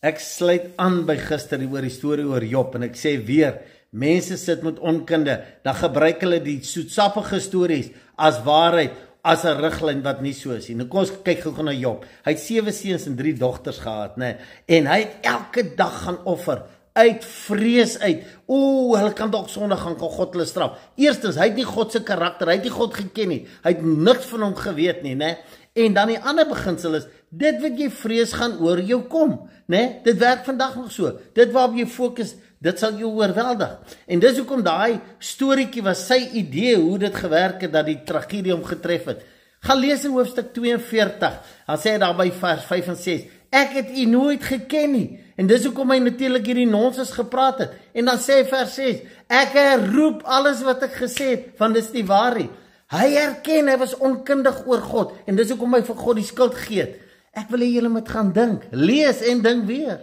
Ek sluit aan by gister oor die storie oor Job en ek sê weer, mense sit met onkunde, dan gebruik hulle die soetsappige stories as waarheid, as 'n riglyn wat nie so is nie. Nou kom ons kyk gou na Job. Hy het 7 seuns en 3 dogters gehad, né? En hy het elke dag gaan offer uit vrees uit. Hulle kan dalk sondig gaan, kan God hulle straf. Eerstens, hy het nie God se karakter, hy het nie God geken nie. Hy het niks van hom geweet nie, né? En dan die ander beginsel is, dit wat jy vrees gaan oor jou kom, né? Dit werk vandag nog so. Dit waarop jy fokus, dit sal jou oorweldig. En dis hoekom daai storieetjie was sy idee hoe dit gewerk het dat die tragedie hom getref het. Gaan lees in hoofstuk 42. Dan sê hy daar by vers 5 en 6, ek het u nooit geken nie. En dis hoekom hy natuurlik hierdie nonsens gepraat het. En dan sê hy vers 6, ek herroep alles wat ek gesê het, want dis nie waar nie. Hy erken, hy was onkundig oor God. En dis hoekom hy vir God die skuld gegee het. Ek wil hê julle moet gaan dink, lees en dink weer.